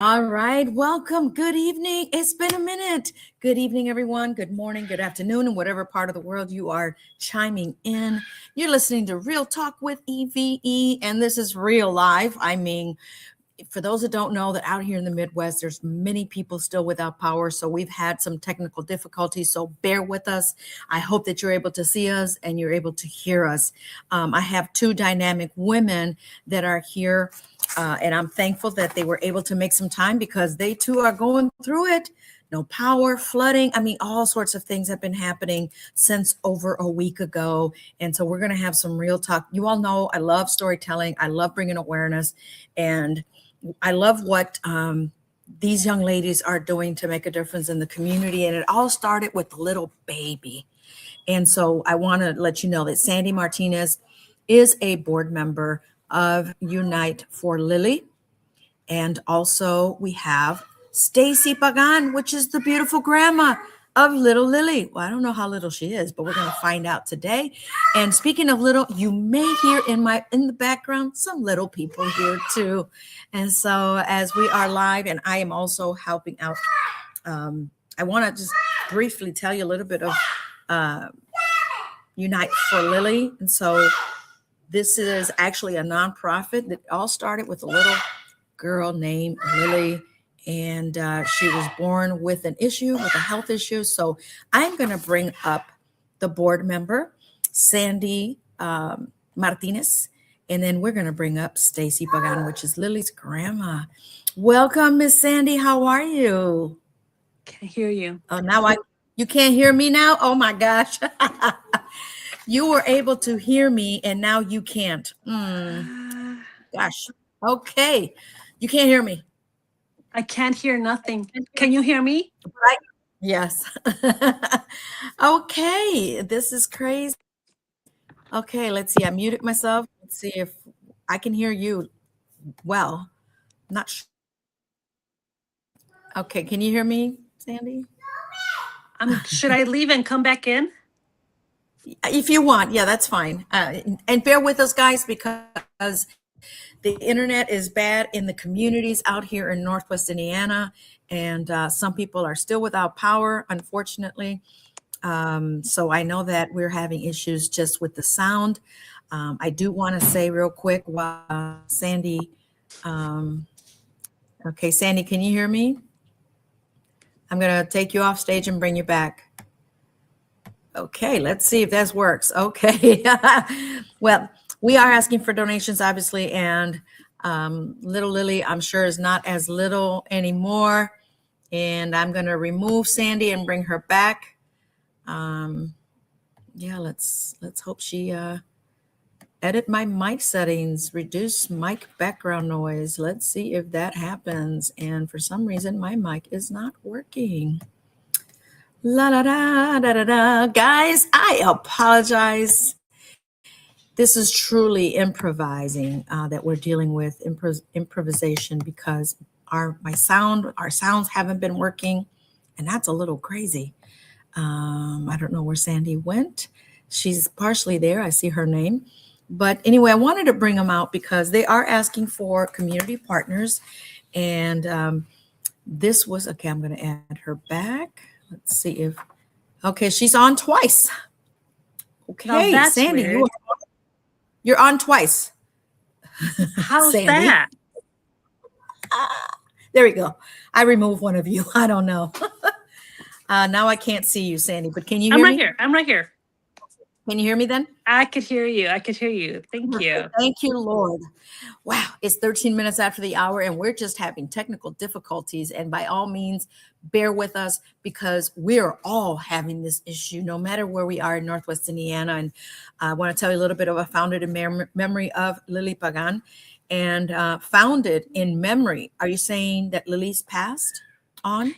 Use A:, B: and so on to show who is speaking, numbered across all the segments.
A: All right, welcome. Good evening. It's been a minute. Good evening, everyone. Good morning, good afternoon, and whatever part of the world you are chiming in. You're listening to Real Talk with E.V.E, and this is real live. I mean, for those that don't know, that out here in the Midwest, there's many people still without power. So we've had some technical difficulties. So bear with us. I hope that you're able to see us and you're able to hear us. I have two dynamic women that are here. And I'm thankful that they were able to make some time because they too are going through it. No power, flooding. I mean, all sorts of things have been happening since over a week ago. And so we're going to have some real talk. You all know I love storytelling. I love bringing awareness. And I love what these young ladies are doing to make a difference in the community. And it all started with the little baby. And so I want to let you know that Sandy Martinez is a board member of Unite for Lily. And also we have Stacy Pagan, which is the beautiful grandma of little Lily. Well, I don't know how little she is, but we're going to find out today. And speaking of little, you may hear in the background some little people here too. And so as we are live, and I am also helping out, I want to just briefly tell you a little bit of Unite for Lily. And so this is actually a nonprofit that all started with a little girl named Lily. And she was born with an issue, with a health issue. So I'm going to bring up the board member, Sandy Martinez. And then we're going to bring up Stacy Pagan, which is Lily's grandma. Welcome, Miss Sandy. How are you?
B: Can't hear you.
A: Oh, you can't hear me now? Oh, my gosh. You were able to hear me, and now you can't. Gosh. Okay. You can't hear me.
B: I can't hear nothing. Can you hear me?
A: Right. Yes. Okay. This is crazy. Okay. Let's see. I muted myself. Let's see if I can hear you well. Not sure. Okay. Can you hear me, Sandy?
B: Should I leave and come back in?
A: If you want. Yeah, that's fine. And bear with us, guys, because the internet is bad in the communities out here in Northwest Indiana, and some people are still without power, unfortunately. So I know that we're having issues just with the sound. I do want to say real quick while Sandy, okay, Sandy, can you hear me? I'm going to take you off stage and bring you back. Okay, let's see if this works. Okay. Well, we are asking for donations, obviously, and little Lily, I'm sure, is not as little anymore. And I'm going to remove Sandy and bring her back. Yeah, let's hope she edit my mic settings, reduce mic background noise. Let's see if that happens. And for some reason, my mic is not working. La la da da da da. Guys, I apologize. This is truly improvising that we're dealing with, improvisation, because our sounds haven't been working, and that's a little crazy. I don't know where Sandy went. She's partially there. I see her name. But anyway, I wanted to bring them out because they are asking for community partners. And this was, okay, I'm going to add her back. Let's see if, okay, she's on twice. Okay,
B: that's
A: Sandy,
B: weird.
A: You're on twice.
B: How's that?
A: There we go. I removed one of you. I don't know. Now I can't see you, Sandy, but can you hear me?
B: I'm right here.
A: Can you hear me then?
B: I could hear you. Thank you.
A: Thank you, Lord. Wow, it's 13 minutes after the hour, and we're just having technical difficulties. And by all means, bear with us because we're all having this issue, no matter where we are in Northwest Indiana. And I want to tell you a little bit of a founded in memory of Lily Pagan, and founded in memory. Are you saying that Lily's passed on?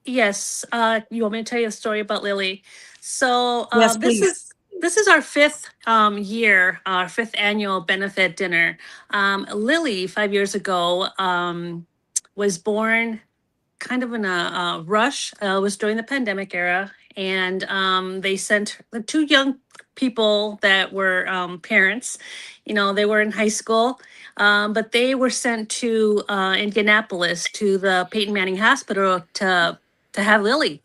B: Yes. You want me to tell you a story about Lily? So
A: Yes, please.
B: This is our fifth year, our fifth annual benefit dinner. Lily, 5 years ago, was born kind of in a rush. It was during the pandemic era, and they sent the two young people that were parents. They were in high school, but they were sent to Indianapolis to the Peyton Manning Hospital to have Lily.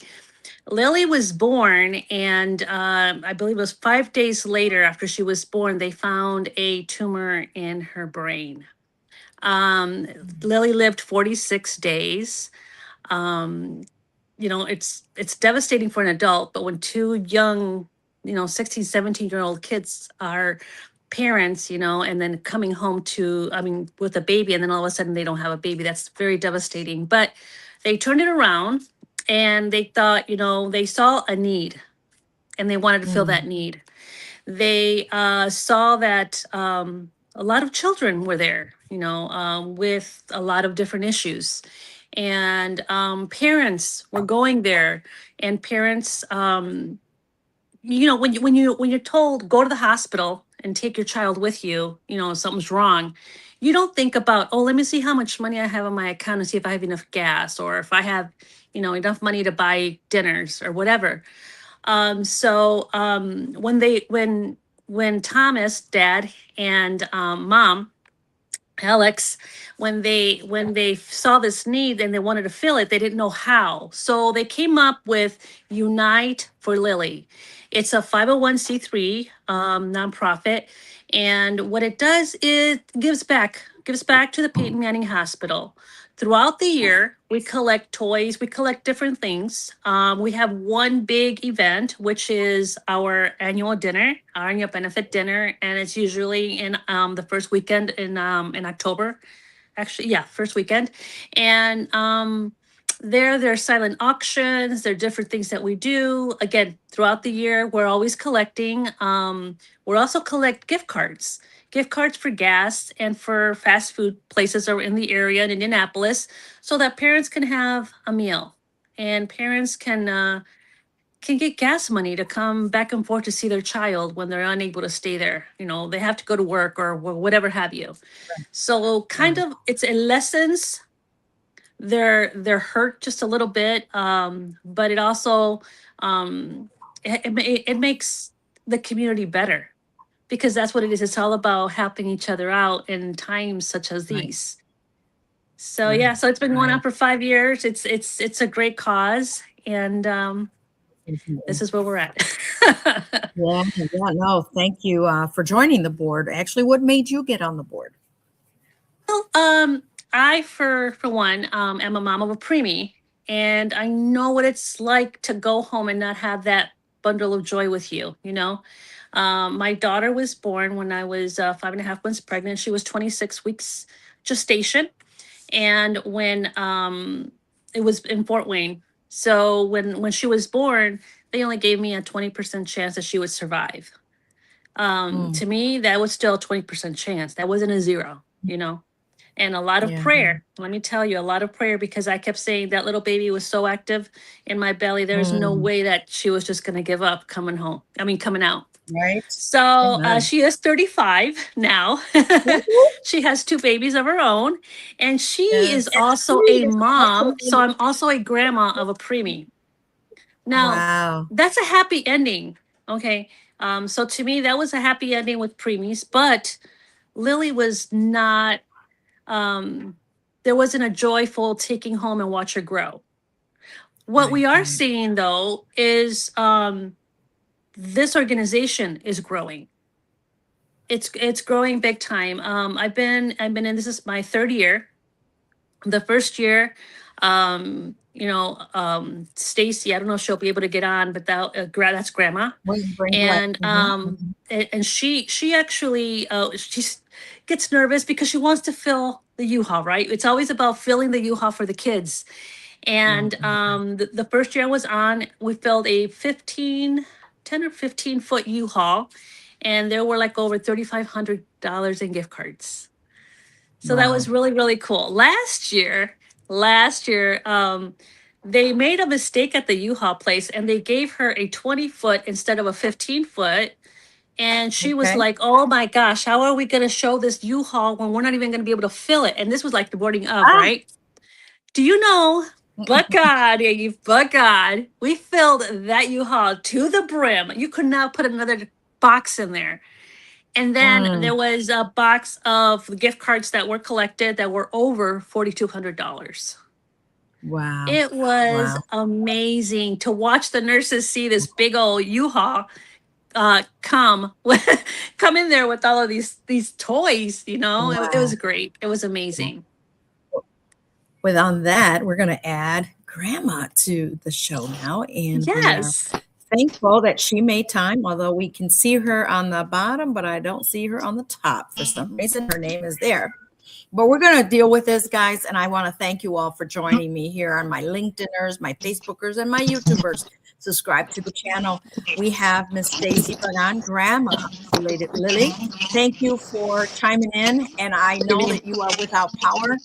B: Lily was born, and I believe it was 5 days later after she was born, they found a tumor in her brain. Lily lived 46 days. Um, it's devastating for an adult, but when two young, 16, 17-year-old kids are parents, and then coming home with a baby, and then all of a sudden they don't have a baby, that's very devastating. But they turned it around and they thought, they saw a need and they wanted to fill that need. They saw that a lot of children were there, with a lot of different issues. And parents were going there, and parents, when you're told go to the hospital and take your child with you, something's wrong. You don't think about, oh, let me see how much money I have on my account and see if I have enough gas, or if I have, enough money to buy dinners or whatever. So when Thomas, dad, and mom, Alex, when they saw this need and they wanted to fill it, they didn't know how. So they came up with Unite for Lily. It's a 501c3 nonprofit, and what it does is gives back to the Peyton Manning Hospital. Throughout the year, we collect toys, we collect different things. We have one big event, which is our annual dinner, our annual benefit dinner, and it's usually in the first weekend in October. Actually, yeah, first weekend. And there's silent auctions, there are different things that we do. Again, throughout the year, we're always collecting. We're also collect gift cards for gas and for fast food places that are in the area in Indianapolis, so that parents can have a meal and parents can get gas money to come back and forth to see their child when they're unable to stay there. They have to go to work or whatever have you. So kind of it lessens their hurt just a little bit, but it also it makes the community better, because that's what it is. It's all about helping each other out in times such as
A: Right.
B: these. So yeah, so it's been going on for 5 years. It's a great cause, and this is where we're at.
A: Yeah, no, thank you for joining the board. Actually, what made you get on the board?
B: Well, I for one am a mom of a preemie, and I know what it's like to go home and not have that bundle of joy with you. My daughter was born when I was 5.5 months pregnant. She was 26 weeks gestation, and when it was in Fort Wayne. So when she was born, they only gave me a 20% chance that she would survive. To me, that was still a 20% chance. That wasn't a zero. And a lot of
A: Yeah.
B: prayer. Let me tell you, a lot of prayer, because I kept saying that little baby was so active in my belly. There's no way that she was just going to give up coming out.
A: Right.
B: So
A: Amen.
B: she is 35 now. She has two babies of her own, and she is also a mom. So I'm also a grandma of a preemie. Now,
A: Wow.
B: that's a happy ending. Okay. So to me, that was a happy ending with preemies, but Lily was not, there wasn't a joyful taking home and watch her grow. What we are seeing though is this organization is growing. It's growing big time. I've been in, this is my third year. The first year, Stacy, I don't know if she'll be able to get on, but that's grandma. And and she actually she gets nervous because she wants to fill the U-Haul, right? It's always about filling the U-Haul for the kids. And the first year I was on, we filled a 10 or 15 foot U-Haul, and there were like over $3,500 in gift cards. So that was really, really cool. Last year, they made a mistake at the U-Haul place, and they gave her a 20 foot instead of a 15 foot. And she was like, oh my gosh, how are we going to show this U-Haul when we're not even going to be able to fill it? And this was like the morning of, right? Do you know, but God, we filled that U-Haul to the brim. You could not put another box in there. And then
A: Mm,
B: there was a box of gift cards that were collected that were over $4,200.
A: wow.
B: It was
A: Wow.
B: amazing to watch the nurses see this big old U-Haul come come in there with all of these toys. It
A: Wow.
B: was great. It was amazing.
A: With on that, we're going to add Grandma to the show now, and we are
B: Yes.
A: thankful that she made time, although we can see her on the bottom, but I don't see her on the top. For some reason, her name is there. But we're going to deal with this, guys, and I want to thank you all for joining me here on my LinkedIners, my Facebookers, and my YouTubers. Subscribe to the channel. We have Miss Stacy Banan, Grandma, related Lily. Thank you for chiming in, and I know that you are without power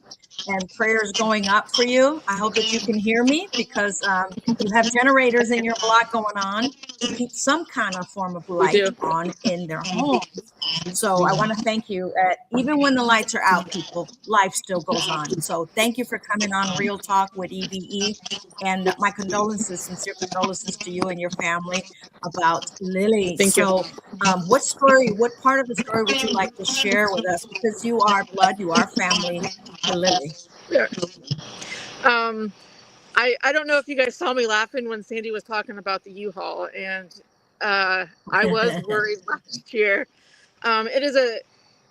A: and prayers going up for you. I hope that you can hear me because you have generators in your block going on to keep some kind of form of
C: We
A: light
C: do.
A: on in their home. So I want to thank you. Even when the lights are out, people, life still goes on. So thank you for coming on Real Talk with E.V.E. And my condolences, sincere condolences to you and your family about Lily.
C: Thank you.
A: So what part of the story would you like to share with us? Because you are blood, you are family to Lily.
C: Sure. I don't know if you guys saw me laughing when Sandy was talking about the U-Haul, and I was worried last year. I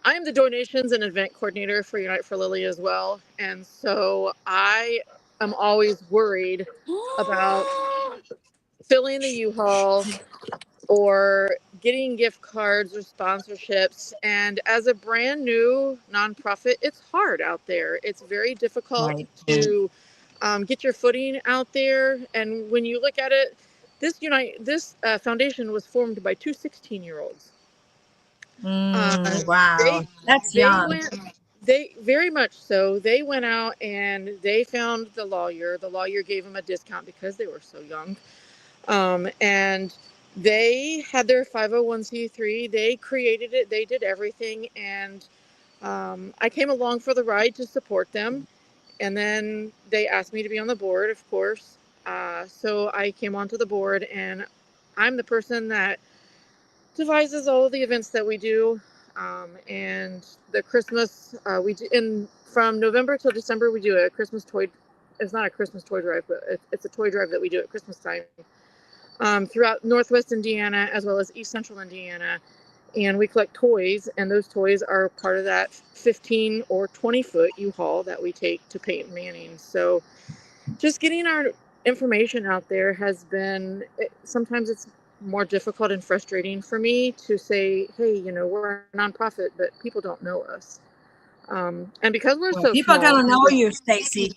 C: am the donations and event coordinator for Unite for Lily as well, and so I am always worried about filling the U-Haul or getting gift cards or sponsorships. And as a brand new nonprofit, it's hard out there. It's very difficult
A: Right.
C: to get your footing out there. And when you look at it, this foundation was formed by two 16-year-olds.
A: Wow. That's young.
C: They very much so. They went out and they found the lawyer. The lawyer gave them a discount because they were so young. And they had their 501c3. They created it. They did everything. And I came along for the ride to support them. And then they asked me to be on the board, of course. So I came onto the board, and I'm the person that devises all of the events that we do. And the Christmas, we do from November till December, we do a Christmas toy. It's not a Christmas toy drive, but it's a toy drive that we do at Christmas time. Throughout Northwest Indiana as well as East Central Indiana, and we collect toys, and those toys are part of that 15 or 20 foot U-Haul that we take to Peyton Manning. So just getting our information out there has been, sometimes it's more difficult and frustrating for me to say, hey, we're a nonprofit, but people don't know us. And because we're so
A: People are
C: small,
A: going to know you, Stacy.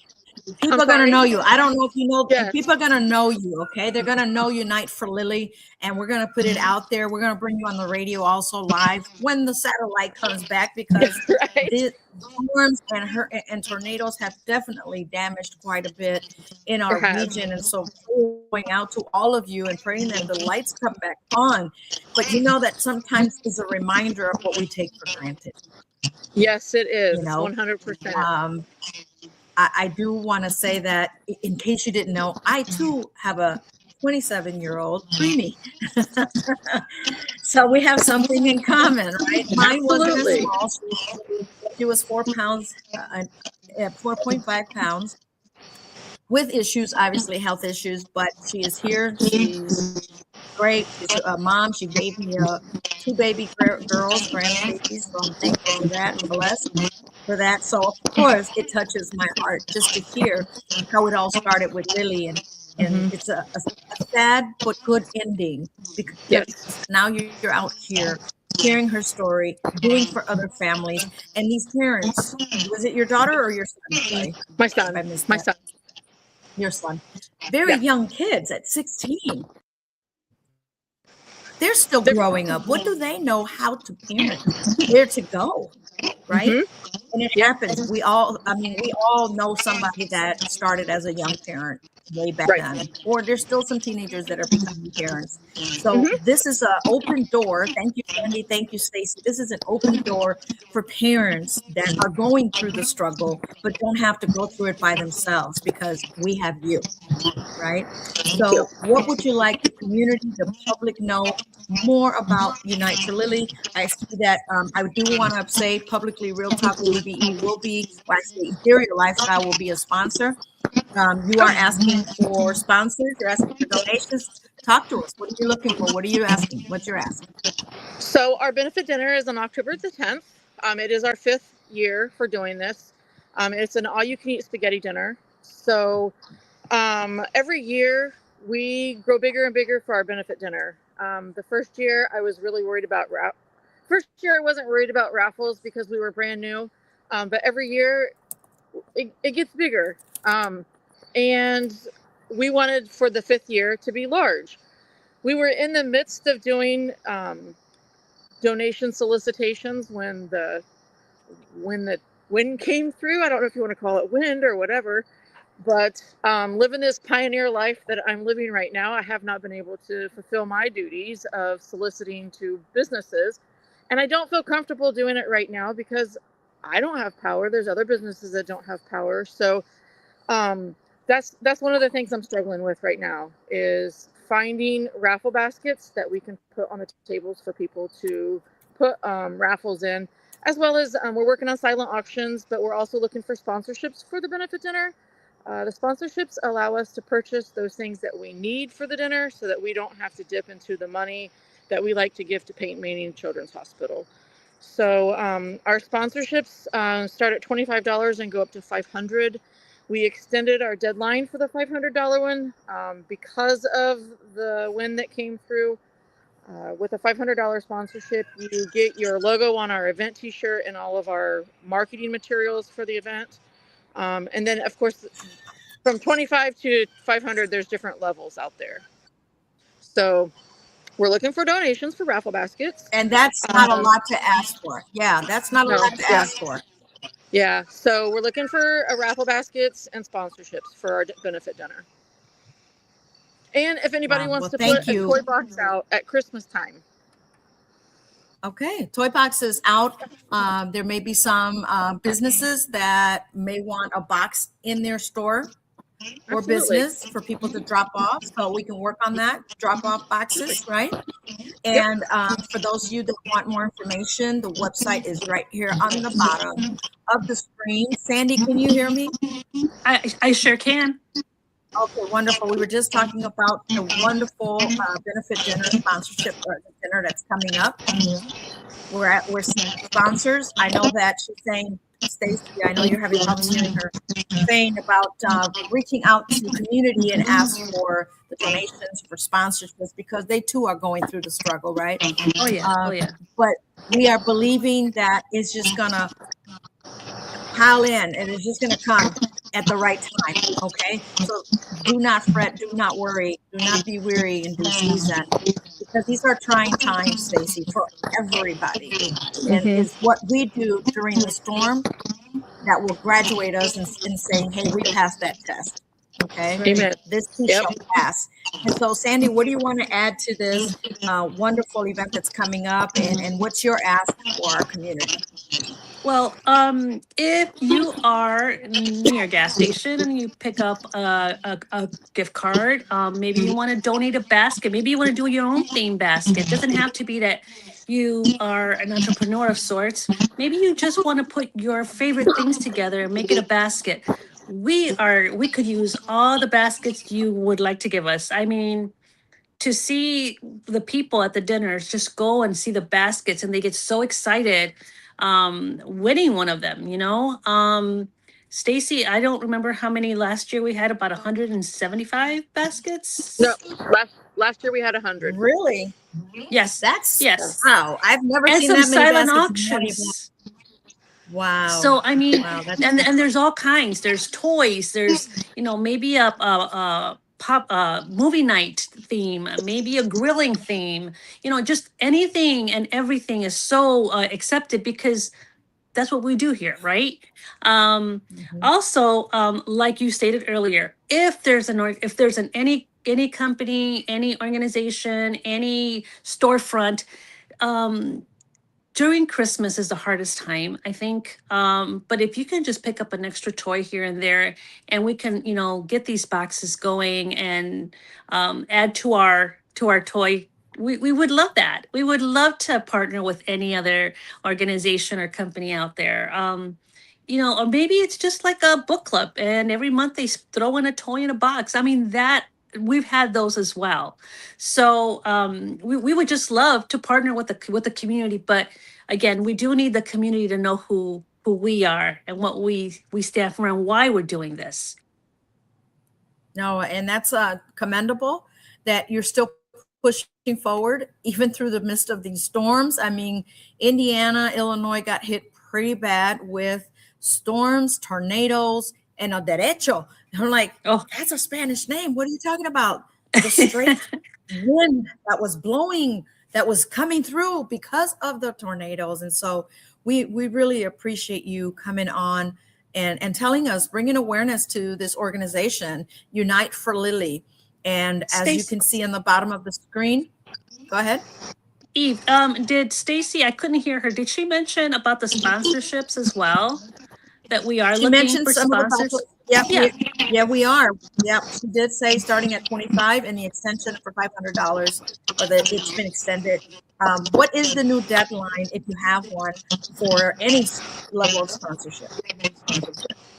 A: People are going to know you. I don't know if you know,
C: Yes.
A: people are going to know you, okay? They're going to know Unite for Lily, and we're going to put it out there. We're going to bring you on the radio also live when the satellite comes back, because
C: right?
A: the storms and tornadoes have definitely damaged quite a bit in our region. And so going out to all of you and praying that the lights come back on. But you know that sometimes is a reminder of what we take for granted.
C: Yes, it is. 100%.
A: I do want to say that in case you didn't know, I too have a 27-year-old preemie. So we have something in common, right? Mine wasn't as small. She was 4 pounds, 4.5 pounds, with issues, obviously health issues, but she is here. She's great. She's a mom. She gave me 2 baby girls, grandbabies. So I'm thankful for that and blessed for that. So of course it touches my heart just to hear how it all started with Lily, and it's a sad but good ending, because now you're out here hearing her story, doing for other families, and these parents. Was it your daughter or your son? Sorry,
C: My son.
A: I missed
C: My
A: that.
C: son.
A: Your son. Very young kids at 16. They're still growing up. What do they know how to parent, where to go, right? And it happens. We all know somebody that started as a young parent. way back
C: Right.
A: then, or there's still some teenagers that are becoming parents. So
C: Mhm.
A: this is an open door. Thank you, Sandy. Thank you, Stacy. This is an open door for parents that are going through the struggle, but don't have to go through it by themselves because we have you, right?
C: Thank you.
A: So what would you like the community, the public know more about Unite for Lily? I see that I do want to say publicly, Real Talk with EVE will be, well, I say Interior Lifestyle will be a sponsor. You are asking for sponsors, you're asking for donations. Talk to us. What are you looking for? What are you asking? What's your ask?
C: So our benefit dinner is on October the 10th. It is our 5th year for doing this. It's an all-you-can-eat spaghetti dinner. So every year we grow bigger and bigger for our benefit dinner. The first year I was really worried about first year I wasn't worried about raffles because we were brand new. But every year it gets bigger. And we wanted for the 5th year to be large. We were in the midst of doing donation solicitations when the wind came through. I don't know if you want to call it wind or whatever, but living this pioneer life that I'm living right now, I have not been able to fulfill my duties of soliciting to businesses, and I don't feel comfortable doing it right now because I don't have power. There's other businesses that don't have power, so um, that's one of the things I'm struggling with right now is finding raffle baskets that we can put on the tables for people to put raffles in, as well as we're working on silent auctions, but we're also looking for sponsorships for the benefit dinner. The sponsorships allow us to purchase those things that we need for the dinner so that we don't have to dip into the money that we like to give to Paint Manning Children's Hospital. So our sponsorships start at $25 and go up to $500. We extended our deadline for the $500 one because of the wind that came through. With a $500 sponsorship, you get your logo on our event t-shirt and all of our marketing materials for the event. And then, of course, from 25 to 500, there's different levels out there. So we're looking for donations for raffle baskets.
A: And that's not a lot to ask for. Yeah, that's not a
C: No,
A: lot to
C: yeah.
A: ask for.
C: Yeah, so we're looking for raffle baskets and sponsorships for our benefit dinner. And if anybody
A: Wow.
C: wants
A: Well,
C: to
A: thank
C: put a
A: you.
C: toy box out at Christmas time.
A: Okay, toy box is out. There may be some businesses that may want a box in their store or
C: Absolutely.
A: business for people to drop off. So we can work on that, drop off boxes, right?
C: Yep.
A: And for those of you that want more information, the website is right here on the bottom of the screen. Sandy, can you hear me?
B: I sure can.
A: Okay, wonderful. We were just talking about the wonderful benefit dinner sponsorship dinner that's coming up. We're seeing sponsors. I know that she's saying, Stacy, I know you're having problems hearing her saying about reaching out to community and ask for the donations for sponsorships because they too are going through the struggle, right?
B: Oh yeah. Oh yeah.
A: But we are believing that it's just gonna pile in and it's just gonna come at the right time. Okay, so do not fret, do not worry, do not be weary in due season, because these are trying times, Stacy, for everybody. And it's what we do during the storm that will graduate us in saying, hey, we passed that test. Okay,
C: Amen.
A: this too
C: Yep.
A: shall pass. And so, Sandy, what do you want to add to this wonderful event that's coming up, and what's your ask for our community?
B: Well, if you are near a gas station and you pick up a gift card, maybe you want to donate a basket. Maybe you want to do your own theme basket. It doesn't have to be that you are an entrepreneur of sorts. Maybe you just want to put your favorite things together and make it a basket. We could use all the baskets you would like to give us. I mean, to see the people at the dinners just go and see the baskets and they get so excited winning one of them, Stacy, I don't remember how many last year we had, about 175 baskets.
C: No, last year we had 100.
A: Really?
B: Yes.
A: That's
B: Yes.
A: wow. I've never
B: And
A: seen
B: some
A: that many
B: silent
A: baskets in one event.
B: auctions.
A: Wow.
B: So I mean,
A: Wow, that's
B: and there's all kinds. There's toys. There's maybe a pop movie night theme, maybe a grilling theme. Just anything and everything is so accepted because that's what we do here, right?
A: Mhm.
B: Also, like you stated earlier, if there's any company, any organization, any storefront, um, during Christmas is the hardest time, I think. But if you can just pick up an extra toy here and there, and we can, get these boxes going and add to our toy, we would love that. We would love to partner with any other organization or company out there. Or maybe it's just like a book club, and every month they throw in a toy in a box. I mean, that we've had those as well. So we would just love to partner with the community, but again, we do need the community to know who we are and what we stand for and why we're doing this.
A: No, and that's commendable that you're still pushing forward even through the midst of these storms. I mean, Indiana, Illinois got hit pretty bad with storms, tornadoes, and a derecho. And I'm like,
B: Oh,
A: that's a Spanish name. What are you talking about? The straight wind that was blowing, that was coming through because of the tornadoes. And so we really appreciate you coming on and telling us, bringing awareness to this organization, Unite for Lily. And as you
B: Stacy,
A: can see on the bottom of the screen, go ahead.
B: Eve, did Stacy? I couldn't hear her. Did she mention about the sponsorships as well? That we are
A: She
B: looking
A: mentioned
B: for
A: some of the
B: sponsors.
A: yeah,
B: Yeah.
A: we are. Yeah, she did say starting at 25 and the extension for $500, or that it's been extended. What is the new deadline, if you have one, for any level of sponsorship?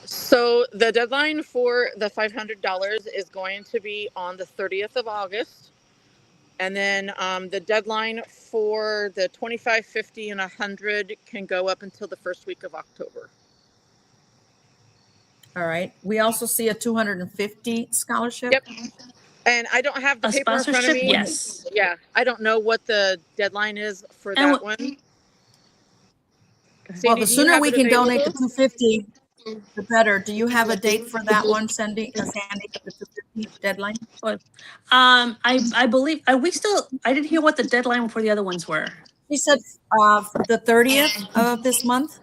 C: So the deadline for the $500 is going to be on the 30th of August. And then the deadline for the 25, 50, and 100 can go up until the first week of October.
A: All right. We also see a 250 scholarship.
C: Yep. And I don't have the
B: A
C: paper in front of
B: sponsorship,
C: me.
B: yes.
C: Yeah, I don't know what the deadline is for
B: And
C: that one.
A: Well,
C: Sandy,
A: the
C: do you
A: sooner
C: have
A: we
C: it
A: can donate the
C: available?
A: 250, the better. Do you have a date for that one, Sandy, for the 250 deadline?
B: But I believe I didn't hear what the deadline for the other ones were.
A: She said the 30th of this month,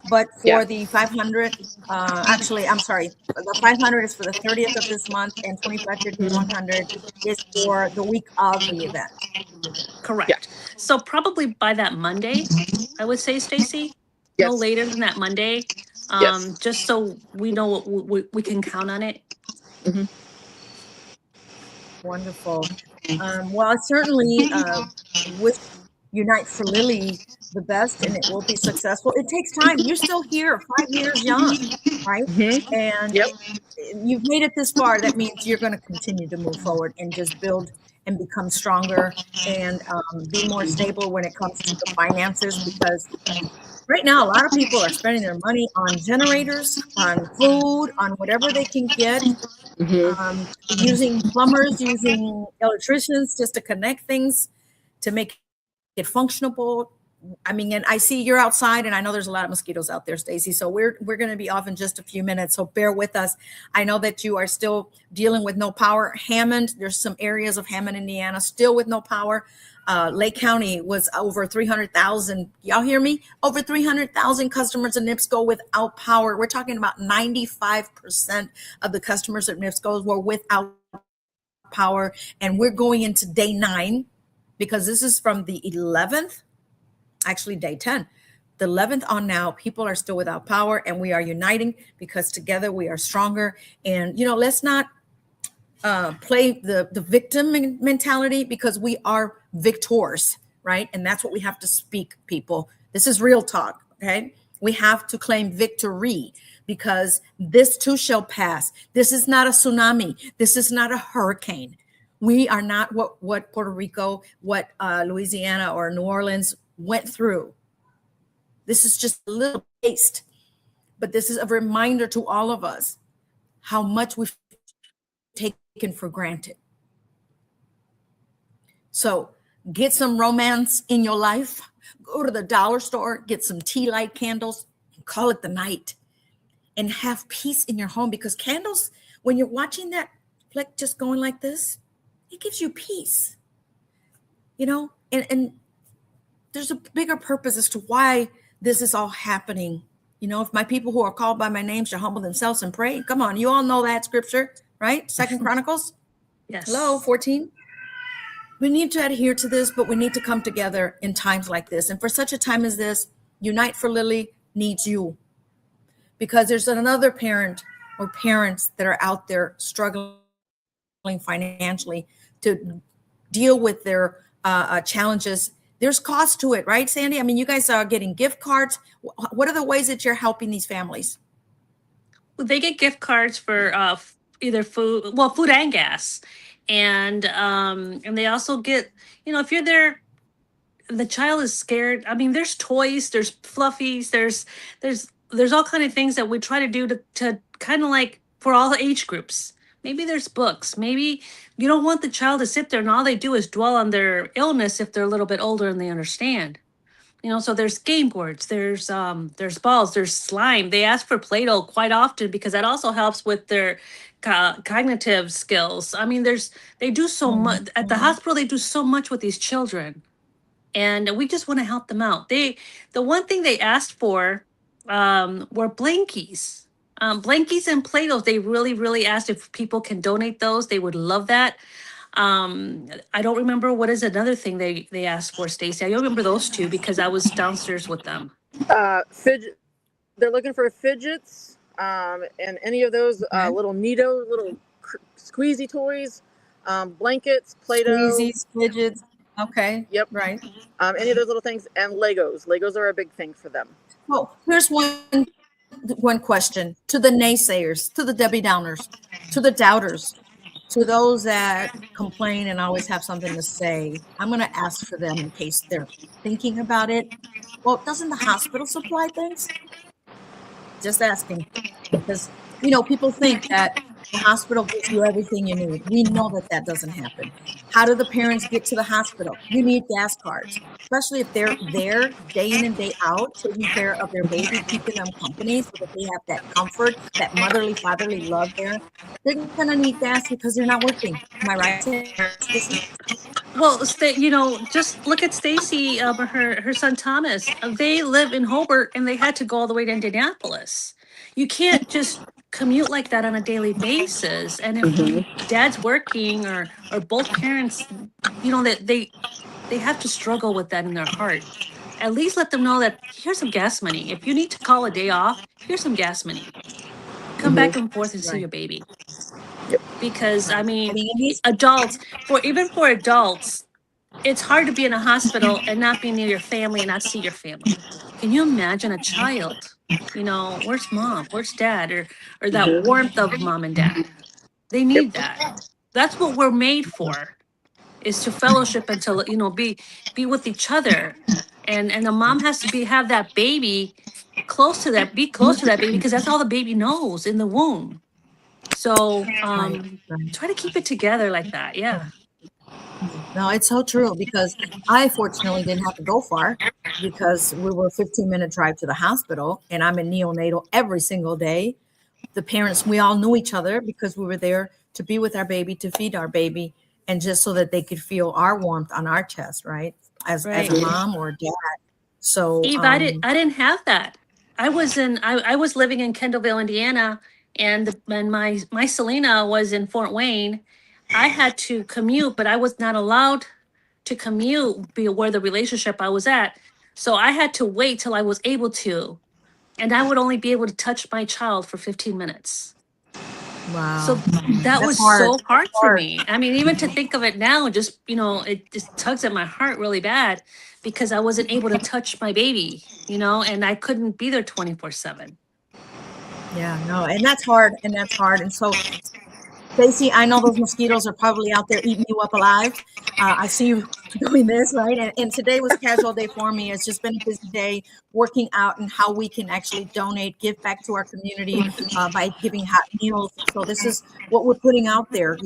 A: but
C: Yeah.
A: for the 500, actually, I'm sorry, the 500 is for the 30th of this month, and 25, 50, 100 is for the week of the event.
B: Correct.
C: Yeah.
B: So probably by that Monday, I would say, Stacy.
C: Yes.
B: No later than that Monday.
C: Yes.
B: Just so we know what we can count on it.
C: Mm-hmm.
A: Wonderful. Well, I certainly wish Unite for Lily the best, and it will be successful. It takes time. You're still here, 5 years young, right?
C: Mm-hmm.
A: And
C: Yep.
A: you've made it this far. That means you're going to continue to move forward and just build and become stronger and be more stable when it comes to the finances, because right now a lot of people are spending their money on generators, on food, on whatever they can get,
C: Mm-hmm.
A: using plumbers, using electricians just to connect things to make it functionable. I mean, and I see you're outside, and I know there's a lot of mosquitoes out there, Stacy. So we're going to be off in just a few minutes. So bear with us. I know that you are still dealing with no power. Hammond, there's some areas of Hammond, Indiana, still with no power. Lake County was over 300,000. Y'all hear me? Over 300,000 customers in NIPSCO without power. We're talking about 95% of the customers at NIPSCO were without power, and we're going into day 9 because this is from the 11th. Actually, day 10, the 11th on now, people are still without power, and we are uniting because together we are stronger. And, let's not play the victim mentality, because we are victors, right? And that's what we have to speak, people. This is real talk, okay? We have to claim victory, because this too shall pass. This is not a tsunami. This is not a hurricane. We are not what Puerto Rico, what Louisiana or New Orleans went through. This is just a little taste, but this is a reminder to all of us how much we've taken for granted. So get some romance in your life. Go to the dollar store, get some tea light candles, and call it the night, and have peace in your home, because candles, when you're watching that flick just going like this, it gives you peace, and there's a bigger purpose as to why this is all happening. If my people who are called by my name shall humble themselves and pray. Come on, you all know that scripture, right? Second Chronicles.
B: Yes.
A: Hello, 14. We need to adhere to this, but we need to come together in times like this. And for such a time as this, Unite for Lily needs you, because there's another parent or parents that are out there struggling financially to deal with their challenges. There's cost to it, right, Sandy? I mean, you guys are getting gift cards. What are the ways that you're helping these families?
B: They get gift cards for either food and gas, and they also get, if you're there, the child is scared. I mean, there's toys, there's fluffies, there's all kind of things that we try to do to kind of like for all age groups. Maybe there's books. Maybe you don't want the child to sit there and all they do is dwell on their illness if they're a little bit older and they understand. So there's game boards, there's balls, there's slime. They ask for Play-Doh quite often because that also helps with their cognitive skills. I mean, they do so much at the hospital. They do so much with these children, and we just want to help them out. The one thing they asked for were blankies, blankies and Play-Doh. They really, really asked if people can donate those. They would love that. I don't remember what is another thing they asked for, Stacy. I remember those two because I was downstairs with them.
C: Fidget. They're looking for fidgets, and any of those little Neato, little squeezy toys, blankets, Play-Doh,
A: Squeezies, fidgets. Okay.
C: Yep.
A: Right.
C: Any of those little things, and Legos. Legos are a big thing for them.
A: Well, here's one question to the naysayers, to the Debbie Downers, to the doubters, to those that complain and always have something to say. I'm going to ask for them in case they're thinking about it. Well, doesn't the hospital supply things? Just asking, because people think that the hospital gives you everything you need. We know that doesn't happen. How do the parents get to the hospital? You need gas cards, especially if they're there day in and day out, taking care of their baby, keeping them company so that they have that comfort, that motherly, fatherly love there. They're going to need gas because they're not working. Am I right?
B: Well, just look at Stacy, her son Thomas. They live in Hobart and they had to go all the way to Indianapolis. You can't just commute like that on a daily basis. And if dad's working or both parents, that they have to struggle with that in their heart. At least let them know that here's some gas money. If you need to call a day off, here's some gas money. Come back and forth and see your baby.
C: Yep.
B: Because adults, for adults, it's hard to be in a hospital and not be near your family and not see your family. Can you imagine a child? Where's mom? Where's dad? Or that warmth of mom and dad. They need that. That's what we're made for, is to fellowship and to be with each other. And the mom has to have that baby be close to that baby, because that's all the baby knows in the womb. So try to keep it together like that. Yeah.
A: No, it's so true, because I fortunately didn't have to go far, because we were a 15-minute drive to the hospital, and I'm in neonatal every single day. The parents, we all knew each other because we were there to be with our baby, to feed our baby, and just so that they could feel our warmth on our chest, right? As a mom or a dad. So
B: E.V.E, I didn't have that. I was living in Kendallville, Indiana, and my Selena was in Fort Wayne. I had to commute, but I was not allowed to commute where the relationship I was at. So I had to wait till I was able to. And I would only be able to touch my child for 15 minutes.
A: Wow.
B: So that was so hard for me. I mean, even to think of it now, just, it just tugs at my heart really bad, because I wasn't able to touch my baby, and I couldn't be there 24/7.
A: Yeah, no, and that's hard. And so, Stacey, I know those mosquitoes are probably out there eating you up alive. I see you doing this, right? And today was a casual day for me. It's just been a busy day working out and how we can actually donate, give back to our community by giving hot meals. So this is what we're putting out there,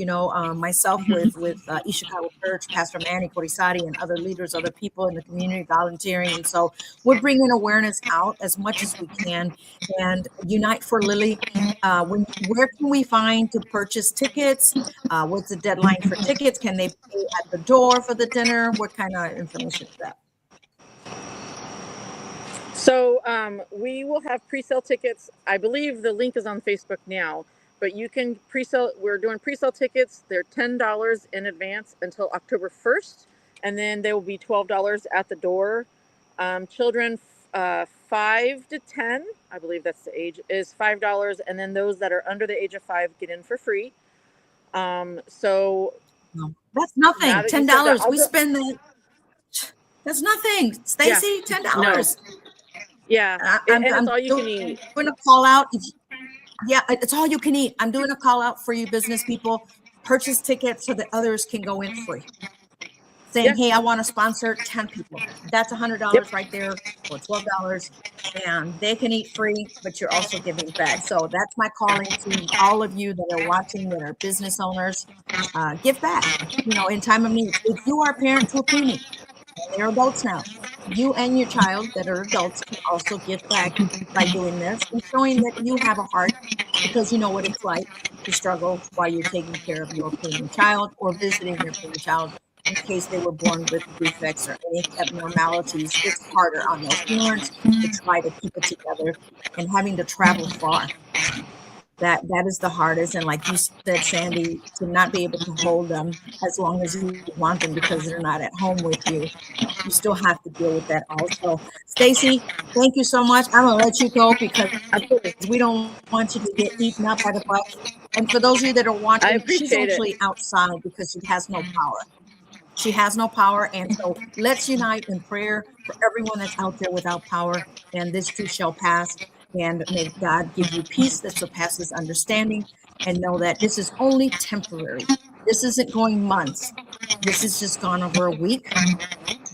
A: myself with East Chicago Church, Pastor Manny Corisari, and other leaders, other people in the community volunteering. And so we're bringing awareness out as much as we can. And Unite for Lily, where can we find to purchase tickets? What's the deadline for tickets? Can they pay at the door for the dinner? What kind of information is that?
C: So we will have pre-sale tickets. I believe the link is on Facebook now, but you can pre-sale. We're doing pre-sale tickets. They're $10 in advance until October 1st, and then they will be $12 at the door. Children 5 to 10, I believe that's the age, is $5, and then those that are under the age of 5 get in for free. So
A: No, that's nothing.
C: now that you said that,
A: $10.
C: I'll
A: We
C: go-
A: spend that. That's nothing. Stacy,
C: No,
A: $10.
C: yeah,
A: I'm
C: and it's all you can
A: doing
C: eat.
A: a call out. Yeah, it's all you can eat. I'm doing a call out for you business people. Purchase tickets so that others can go in free. Saying,
C: Yes.
A: hey, I want to sponsor 10 people. That's $100
C: Yep.
A: right there, or $12, and they can eat free, but you're also giving back. So that's my calling to all of you that are watching, that are business owners. Give back. You know, in time of need. If you are a parent to a preemie, they're adults now. You and your child that are adults can also give back by doing this and showing that you have a heart, because you know what it's like to struggle while you're taking care of your preemie child or visiting your preemie child in case they were born with defects or any abnormalities. It's harder on those parents to try to keep it together and having to travel far. That is the hardest. And like you said, Sandy, to not be able to hold them as long as you want them because they're not at home with you. You still have to deal with that also. Stacy, thank you so much. I'm gonna let you go because
C: Absolutely.
A: we don't want you to get eaten up by the buck. And for those of you that are
C: I
A: watching, she's
C: appreciate it.
A: actually outside because she has no power. She has no power. And so let's unite in prayer for everyone that's out there without power. And this too shall pass. And may God give you peace that surpasses understanding. And know that this is only temporary. This isn't going months. This is just gone over a week.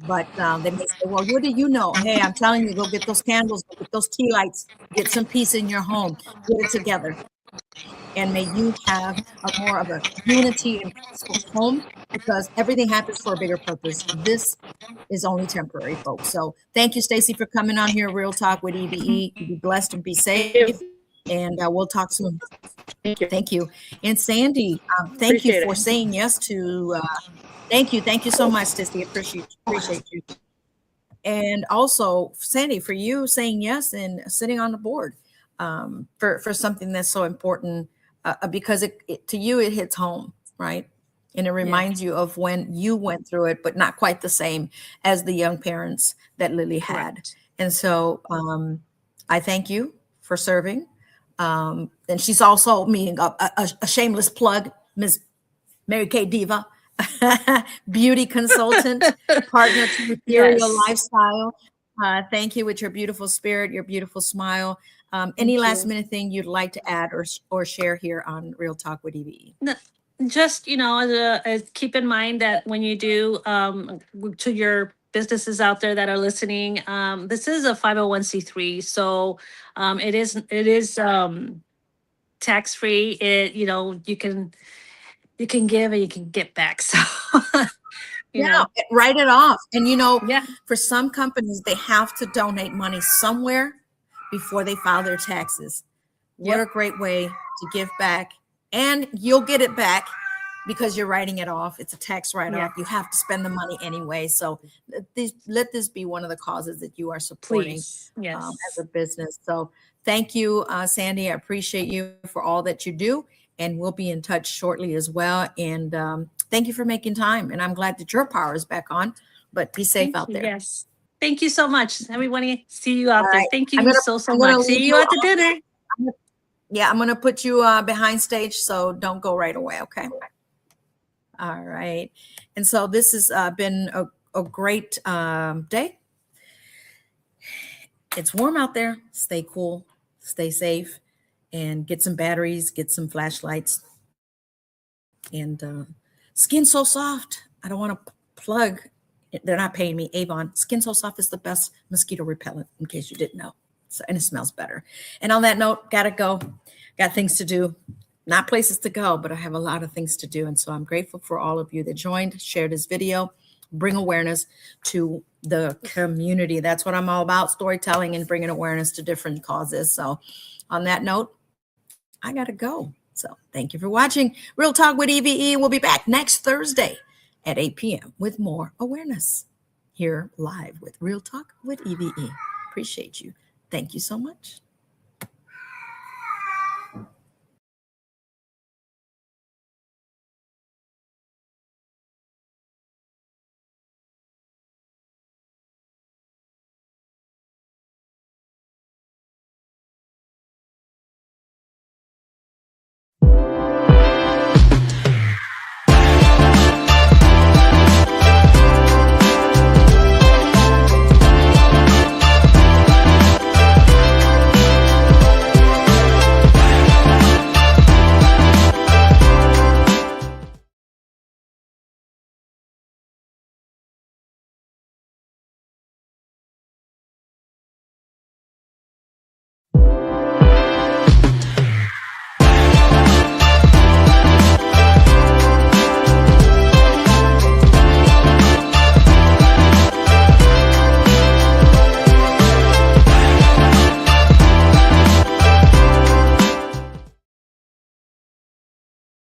A: But they may say, well, what do you know? Hey, I'm telling you, go get those candles, go get those tea lights, get some peace in your home, get it together. And may you have more of a unity and peaceful home, because everything happens for a bigger purpose. This is only temporary, folks. So thank you, Stacy, for coming on here. Real Talk with E.V.E. You be blessed and be safe. And we'll talk soon.
C: Thank you.
A: Thank you. And Sandy, thank you
C: Appreciate
A: for
C: it.
A: saying yes to, thank you. Thank you so much, Stacy. Appreciate you. And also, Sandy, for you saying yes and sitting on the board for something that's so important, because to you, it hits home, right? And it reminds you of when you went through it, but not quite the same as the young parents that Lily had.
B: Correct.
A: And so I thank you for serving. And she's also meeting a shameless plug, Ms. Mary Kay Diva, beauty consultant, partner to Ethereal
B: Yes.
A: Lifestyle. Thank you with your beautiful spirit, your beautiful smile. Any last minute thing you'd like to add or share here on Real Talk with E.V.E.?
B: No, just, keep in mind that when you do, to your businesses out there that are listening, this is a 501c3. So it is tax free. You can give and you can get back. So
A: Write it off. And
B: yeah.
A: for some companies, they have to donate money somewhere before they file their taxes. What a great way to give back. And you'll get it back because you're writing it off. It's a tax write-off. You have to spend the money anyway. So let this be one of the causes that you are supporting.
B: Please. Yes.
A: As a business. So thank you, Sandy. I appreciate you for all that you do. And we'll be in touch shortly as well. And thank you for making time. And I'm glad that your power is back on, but be safe out there.
B: Yes. Thank you so much. Everybody, see you out there.
A: Right.
B: Thank you so
A: I'm
B: much.
A: gonna
B: See
A: leave
B: you at the dinner.
A: I'm going to put you behind stage, so don't go right away, okay? All right. And so this has been a great day. It's warm out there. Stay cool, stay safe, and get some batteries, get some flashlights. And Skin So Soft. I don't want to plug. They're not paying me. Avon. Skin So Soft is the best mosquito repellent, in case you didn't know. So, and it smells better. And on that note, gotta go. Got things to do. Not places to go, but I have a lot of things to do. And so I'm grateful for all of you that joined, shared this video, bring awareness to the community. That's what I'm all about, storytelling and bringing awareness to different causes. So on that note, I got to go. So thank you for watching. Real Talk with E.V.E. We'll be back next Thursday at 8 p.m. with more awareness here live with Real Talk with E.V.E. appreciate you. Thank you so much.